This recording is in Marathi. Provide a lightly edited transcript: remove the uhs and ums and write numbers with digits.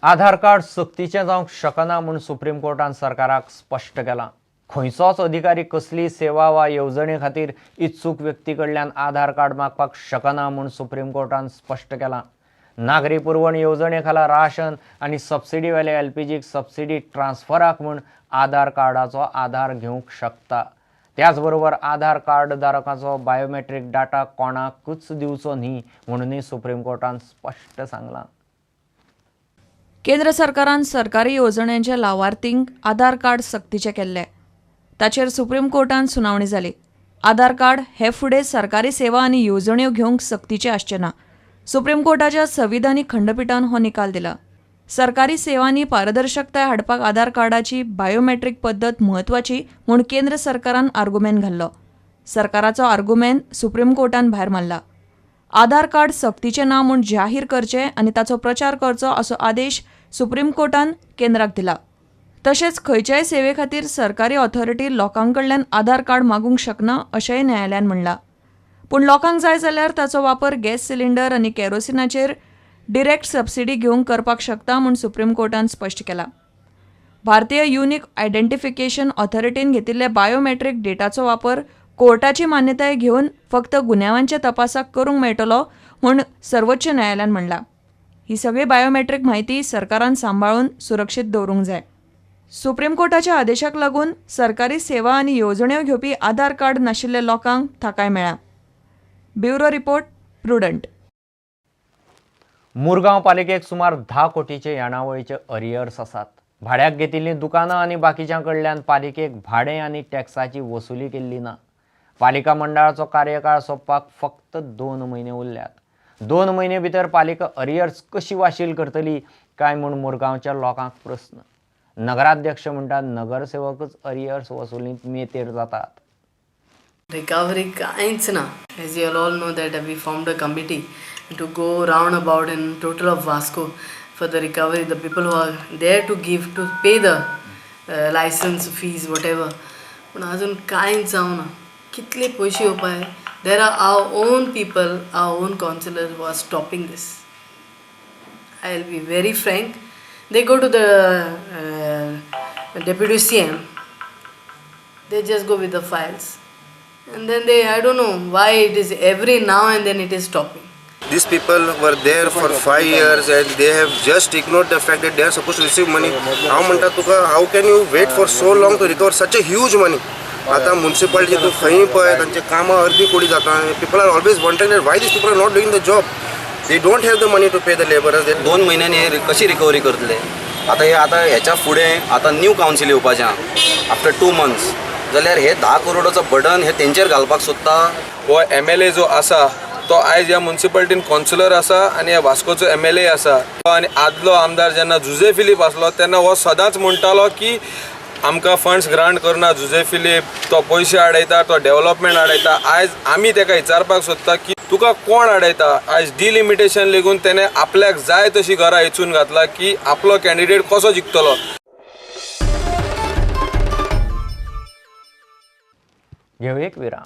आधार कार्ड सक्तीचें जावंक शकना म्हूण सुप्रीम कोर्टान सरकाराक स्पश्ट केलां। खंयचोच अधिकारी कसली सेवा वा येवजणे खातीर इत्सूक व्यक्ती कडल्यान आधार कार्ड मागपाक शकना म्हूण सुप्रीम कोर्टान स्पश्ट केलां। नागरी पुरवण येवजणे खाला राशन आनी सबसिडी वेले एलपीजीक सबसिडी ट्रान्स्फराक म्हूण आधार कार्डाचो आधार घेवंक शकता। त्याच बरोबर आधार कार्ड धारकाचो बायोमेट्रीक डाटा कोणाकूच दिवचो न्ही म्हणूनय सुप्रीम कोर्टान स्पश्ट सांगलां। केंद्र सरकारान सरकारी येवजण्यांच्या लावार्थींक आधार कार्ड सक्तीचे केल्ले। ताचेर सुप्रीम कोर्टान सुनावणी जाली। आधार कार्ड हे फुडें सरकारी सेवा आनी येवजण्यो घेवंक सक्तीचे आसचे ना। सुप्रीम कोर्टाच्या संविधानीक खंडपीठान हो निकाल दिला। सरकारी सेवांनी पारदर्शकताय हाडपाक आधार कार्डाची बायोमेट्रीक पद्दत म्हत्वाची म्हूण केंद्र सरकारान आर्ग्युमेंट घाल्लो। सरकाराचो आर्ग्युमेंट सुप्रीम कोर्टान भायर मारला। आधार कार्ड सक्तीचे ना म्हूण जाहीर करचे आनी ताचो प्रचार करचो असो आदेश सुप्रीम कोर्टान केंद्राक दिला। तशेंच खंयच्याय सेवे खातीर सरकारी ऑथॉरिटी लोकांकडल्यान आधार कार्ड मागूंक शकना अशेंय न्यायालयान म्हणलां। पूण लोकांक जाय जाल्यार ताचो वापर गॅस सिलिंडर आनी केरोसिनाचेर डिरेक्ट सबसिडी घेवंक करपाक शकता म्हूण सुप्रीम कोर्टान स्पश्ट केलां। भारतीय युनिक आयडेंटिफिकेशन ऑथॉरिटीन घेतिल्ले बायोमेट्रीक डेटाचो वापर कोर्टाची मान्यताय घेवन फक्त गुन्यांवांच्या तपासाक करूंक मेळटलो म्हूण सर्वोच्च न्यायालयान म्हणलां। ही सगळी बायोमेट्रीक म्हायती सरकारान सांबाळून सुरक्षीत दवरूंक जाय। सुप्रीम कोर्टाच्या आदेशाक लागून सरकारी सेवा आनी येवजण्यो घेवपी आधार कार्ड नाशिल्ले लोकांक थाकाय मेळ्ळ्या। Bureau report, Prudent. मुरगांव पालिकेक सुमार 10 कोटीचे येणावळीचे अरियर्स आसात। भाड्याक घेतिल्लीं दुकानां आनी बाकीच्या कडल्यान पालिकेक भाडें आनी टॅक्साची वसुली केल्ली ना। पालिका मंडळाचो कार्यकाळ सोंपपाक फक्त 2 म्हयने उरल्यात। 2 म्हयने भितर पालिका अरियर्स कशी वाशील करतली काय म्हूण मुरगांवच्या लोकांक प्रस्न। नगराध्यक्ष म्हणटात नगरसेवकच अरियर्स वसुलींत मेतेर जातात। Recovery कांयच ना. As you all know that we formed a committee to go round about in total of Vasco for the recovery, the people who are there to give, to pay the license fees, whatever. पण अजून कांयच जावना. कितले पयशे येवपाय. There are our own people, our own councillors who are stopping this. I'll be very frank. They go to the deputy CM. They just go with the files. And then I don't know why it is every now and then it is stopping. These people were there for 5 years and they have just ignored the fact that they are supposed to receive money. How can you wait for so long to recover such a huge money? आता municipality तू खंय पळय तांचे कामां अर्दी कोडी जाता. People are always wondering that why these people are not doing the job. They don't have the money to pay the laborers. 2 महिन्यांनी कशी रिकवरी करतले? आता ह्याच्या फुडें आता न्यू कावन्सील येवपाचें आफ्टर 2 months. जाल्यार हे 10 करोडाचो बर्डन हे तेंचेर घालपाक सोदता। हो MLA जो आसा तो आयज ह्या म्युनिसिपालिटीन कावन्सिलर आसा आनी ह्या वास्कोचो MLA आसा। आनी आदलो आमदार जेन्ना जुजे फिलीप आसलो तेन्ना हो सदांच म्हणटालो की आमकां फंड्स ग्रांट करना जुजे फिलीप, तो पयशे आडयता, तो डेव्हलपमेंट आडयता। आयज आमी ताका विचारपाक सोदता की तुका कोण आडयता? आयज डिलिमिटेशन लेगून तेणे आपल्याक जाय तशी घरां वेचून घातला की आपलो कॅन्डिडेट कसो जिखतलो। घेऊ एक विराम।